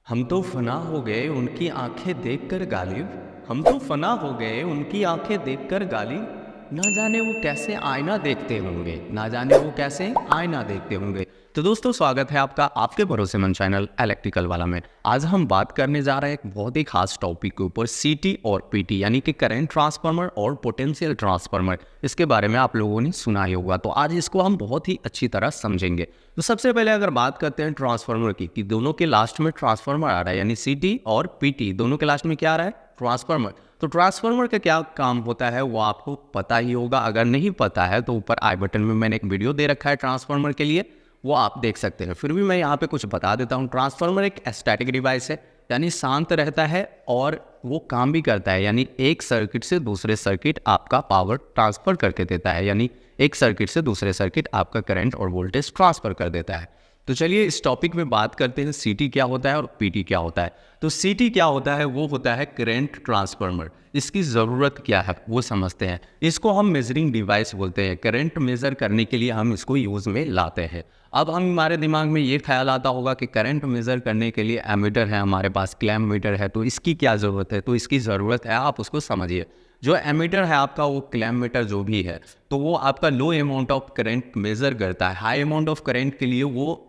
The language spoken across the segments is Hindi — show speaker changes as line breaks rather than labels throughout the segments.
हम तो फना हो गए उनकी आंखें देखकर गालिब। हम तो फना हो गए उनकी आंखें देखकर गालिब। ना जाने वो कैसे आईना देखते होंगे, ना जाने वो कैसे आईना देखते होंगे। तो दोस्तों, स्वागत है आपका आपके भरोसेमंद चैनल इलेक्ट्रिकल वाला में। आज हम बात करने जा रहे हैं एक बहुत ही खास टॉपिक के ऊपर, सीटी और पीटी यानी कि करंट ट्रांसफार्मर और पोटेंशियल ट्रांसफार्मर। इसके बारे में आप लोगों ने सुना ही होगा, तो आज इसको हम बहुत ही अच्छी तरह समझेंगे। तो सबसे पहले अगर बात करते हैं ट्रांसफार्मर की, कि दोनों के लास्ट में ट्रांसफार्मर आ रहा है, यानी सीटी और पीटी दोनों के लास्ट में क्या आ रहा है, ट्रांसफार्मर। तो ट्रांसफार्मर का क्या काम होता है वो आपको पता ही होगा। अगर नहीं पता है तो ऊपर आई बटन में मैंने एक वीडियो दे रखा है ट्रांसफार्मर के लिए, वो आप देख सकते हैं। फिर भी मैं यहाँ पे कुछ बता देता हूँ। ट्रांसफार्मर एक स्टैटिक डिवाइस है, यानी शांत रहता है और वो काम भी करता है, यानी एक सर्किट से दूसरे सर्किट आपका पावर ट्रांसफर करके देता है, यानी एक सर्किट से दूसरे सर्किट आपका करंट और वोल्टेज ट्रांसफर कर देता है। तो चलिए इस टॉपिक में बात करते हैं, सीटी क्या होता है और पीटी क्या होता है। तो सीटी क्या होता है, वो होता है करंट ट्रांसफार्मर। इसकी ज़रूरत क्या है वो समझते हैं। इसको हम मेजरिंग डिवाइस बोलते हैं। करंट मेज़र करने के लिए हम इसको यूज़ में लाते हैं। अब हमारे दिमाग में ये ख्याल आता होगा कि करंट मेज़र करने के लिए एमीटर है हमारे पास, क्लैम्प मीटर है, तो इसकी क्या ज़रूरत है। तो इसकी ज़रूरत है, आप उसको समझिए। जो एमीटर है आपका, वो क्लैम्प मीटर जो भी है, तो वो आपका लो अमाउंट ऑफ करंट मेज़र करता है। हाई अमाउंट ऑफ करंट के लिए वो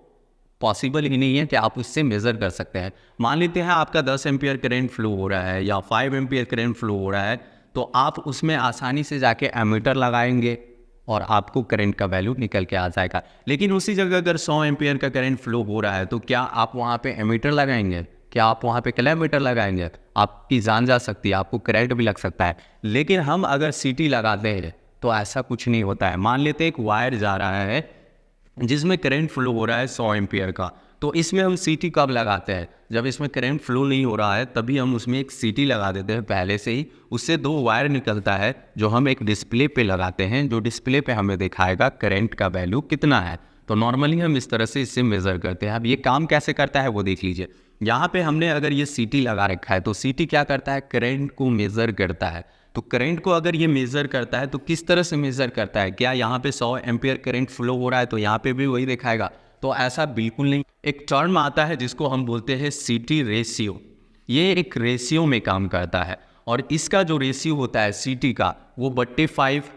पॉसिबल ही नहीं है कि आप उससे मेज़र कर सकते हैं। मान लेते हैं आपका 10 एम्पियर करंट फ्लो हो रहा है या 5 एम्पियर करंट फ्लो हो रहा है, तो आप उसमें आसानी से जाके एमीटर लगाएंगे और आपको करंट का वैल्यू निकल के आ जाएगा। लेकिन उसी जगह अगर 100 एम्पियर का करंट फ्लो हो रहा है, तो क्या आप वहाँ पे एमीटर लगाएंगे, क्या आप वहाँ पे क्लैम्प मीटर लगाएंगे? आपकी जान जा सकती है, आपको करंट भी लग सकता है। लेकिन हम अगर सीटी लगाते हैं तो ऐसा कुछ नहीं होता है। मान लेते हैं एक वायर जा रहा है जिसमें करंट फ्लो हो रहा है 100 एम्पियर का, तो इसमें हम सीटी कब लगाते हैं? जब इसमें करंट फ्लो नहीं हो रहा है तभी हम उसमें एक सीटी लगा देते हैं पहले से ही। उससे दो वायर निकलता है जो हम एक डिस्प्ले पे लगाते हैं, जो डिस्प्ले पे हमें दिखाएगा करंट का वैल्यू कितना है। तो नॉर्मली हम इस तरह से इससे मेज़र करते हैं। अब ये काम कैसे करता है वो देख लीजिए। यहाँ पे हमने अगर ये सीटी लगा रखा है, तो सीटी क्या करता है, करंट को मेज़र करता है। तो करंट को अगर ये मेज़र करता है तो किस तरह से मेज़र करता है? क्या यहाँ पे 100 एम्पियर करंट फ्लो हो रहा है तो यहाँ पे भी वही दिखाएगा? तो ऐसा बिल्कुल नहीं। एक टर्म आता है जिसको हम बोलते हैं सीटी रेशियो। ये एक रेशियो में काम करता है और इसका जो रेशियो होता है सीटी का, वो बट्टे 5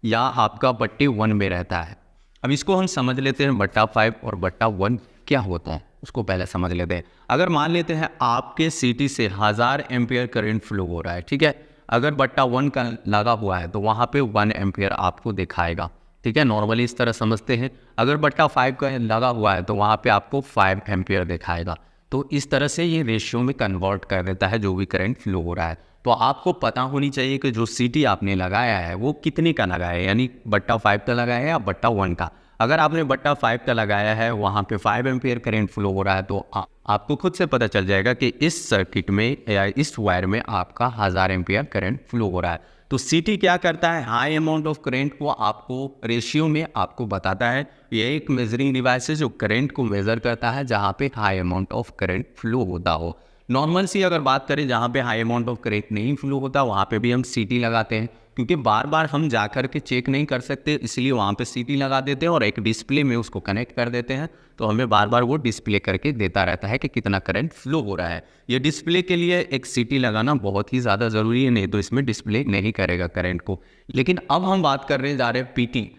या आपका बट्टे 1 में रहता है। अब इसको हम समझ लेते हैं, बट्टा 5 और बट्टा 1 क्या होता है उसको पहले समझ लेते हैं। अगर मान लेते हैं आपके सीटी से 1000 एम्पियर करंट फ्लो हो रहा है, ठीक है, अगर बट्टा 1 का लगा हुआ है तो वहाँ पे 1 एम्पियर आपको दिखाएगा, ठीक है। नॉर्मली इस तरह समझते हैं। अगर बट्टा 5 का लगा हुआ है तो वहाँ पे आपको 5 एम्पियर दिखाएगा। तो इस तरह से ये रेशियो में कन्वर्ट कर देता है जो भी करंट फ्लो हो रहा है। तो आपको पता होनी चाहिए कि जो सीटी आपने लगाया है वो कितने का लगाया है, यानी बट्टा 5 का लगाया है या बट्टा 1 का। अगर आपने बट्टा 5 का लगाया है, वहाँ पे 5 एम्पियर करंट फ्लो हो रहा है, तो आपको खुद से पता चल जाएगा कि इस सर्किट में या इस वायर में आपका 1000 एम्पियर करंट फ्लो हो रहा है। तो सीटी क्या करता है, हाई अमाउंट ऑफ करंट को आपको रेशियो में आपको बताता है। ये एक मेजरिंग डिवाइस है जो करंट को मेजर करता है जहाँ पे high amount of current flow होता हो। नॉर्मल सी अगर बात करें, जहाँ पे हाई अमाउंट ऑफ करंट नहीं फ्लो होता वहाँ पे भी हम सीटी लगाते हैं, क्योंकि बार बार हम जा कर के चेक नहीं कर सकते, इसलिए वहाँ पे सीटी लगा देते हैं और एक डिस्प्ले में उसको कनेक्ट कर देते हैं। तो हमें बार बार वो डिस्प्ले करके देता रहता है कि कितना करंट फ्लो हो रहा है। ये डिस्प्ले के लिए एक सीटी लगाना बहुत ही ज़्यादा ज़रूरी है, नहीं तो इसमें डिस्प्ले नहीं करेगा करंट को। लेकिन अब हम बात करने जा रहे हैं पीटी।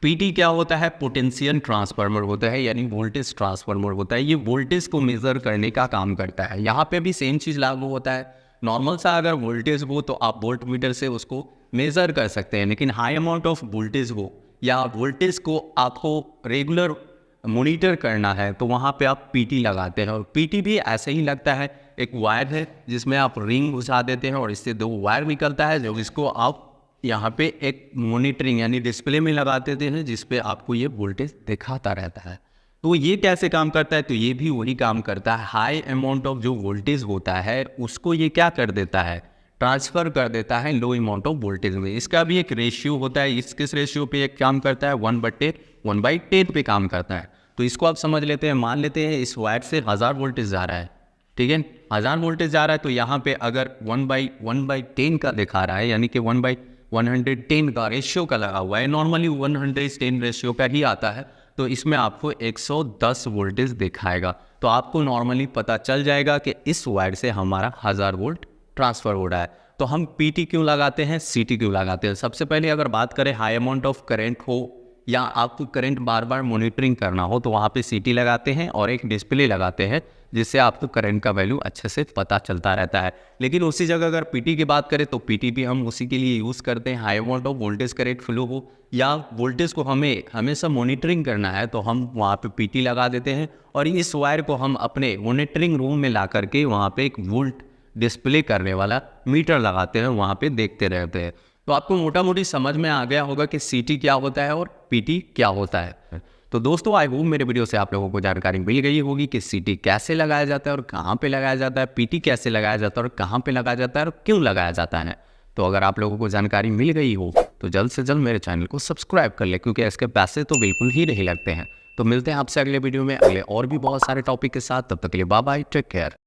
पीटी क्या होता है, पोटेंशियल ट्रांसफार्मर होता है, यानी वोल्टेज ट्रांसफार्मर होता है। ये वोल्टेज को मेज़र करने का काम करता है। यहाँ पे भी सेम चीज़ लागू होता है। नॉर्मल सा अगर वोल्टेज हो तो आप वोल्ट मीटर से उसको मेज़र कर सकते हैं, लेकिन हाई अमाउंट ऑफ वोल्टेज हो या वोल्टेज को आपको रेगुलर मॉनिटर करना है तो वहाँ पे आप पीटी लगाते हैं। और पीटी भी ऐसे ही लगता है, एक वायर है जिसमें आप रिंग घुसा देते हैं और इससे दो वायर निकलता है, जो इसको आप यहाँ पे एक मॉनिटरिंग यानी डिस्प्ले में लगा देते हैं, जिसपे आपको ये वोल्टेज दिखाता रहता है। तो ये कैसे काम करता है, तो ये भी वही काम करता है। हाई अमाउंट ऑफ जो वोल्टेज होता है उसको ये क्या कर देता है, ट्रांसफ़र कर देता है लो अमाउंट ऑफ वोल्टेज में। इसका भी एक रेशियो होता है। इस किस रेशियो पे एक काम करता है, 1/1/10 पे काम करता है। तो इसको आप समझ लेते हैं। मान लेते हैं इस वायर से 1000 वोल्टेज जा रहा है, ठीक है, 1000 वोल्टेज जा रहा है। तो यहाँ पे अगर 1/1/10 का दिखा रहा है, यानी कि 1/110 का रेशियो का लगा हुआ है, नॉर्मली 110 रेशियो का ही आता है। तो इसमें आपको 110 वोल्टेज दिखाएगा। तो आपको नॉर्मली पता चल जाएगा कि इस वायर से हमारा 1000 वोल्ट ट्रांसफ़र हो रहा है। तो हम पीटी क्यों लगाते हैं, सीटी क्यों लगाते हैं? सबसे पहले अगर बात करें हाई अमाउंट ऑफ करंट हो या आपको करंट बार बार मॉनिटरिंग करना हो तो वहाँ पे सीटी लगाते हैं और एक डिस्प्ले लगाते हैं जिससे आपको करंट का वैल्यू अच्छे से पता चलता रहता है। लेकिन उसी जगह अगर पीटी की बात करें तो पीटी भी हम उसी के लिए यूज़ करते हैं। High amount of voltage current flow हो या वोल्टेज को हमें हमेशा मॉनिटरिंग करना है तो हम वहाँ पे पीटी लगा देते हैं और इस वायर को हम अपने मॉनिटरिंग रूम में ला करके वहाँ पे एक वोल्ट डिस्प्ले करने वाला मीटर लगाते हैं, वहाँ पे देखते रहते हैं। तो आपको मोटा मोटी समझ में आ गया होगा कि सीटी क्या होता है और पीटी क्या होता है। तो दोस्तों आई होप मेरे वीडियो से आप लोगों को जानकारी मिल गई होगी कि सीटी कैसे लगाया जाता है और कहाँ पे लगाया जाता है, पीटी कैसे लगाया जाता है और कहाँ पे लगाया जाता है और क्यों लगाया जाता है। तो अगर आप लोगों को जानकारी मिल गई हो तो जल्द से जल्द मेरे चैनल को सब्सक्राइब कर ले, क्योंकि इसके पैसे तो बिल्कुल ही नहीं लगते हैं। तो मिलते हैं आपसे अगले वीडियो में अगले और भी बहुत सारे टॉपिक के साथ। तब तक के लिए बाय बाय, टेक केयर।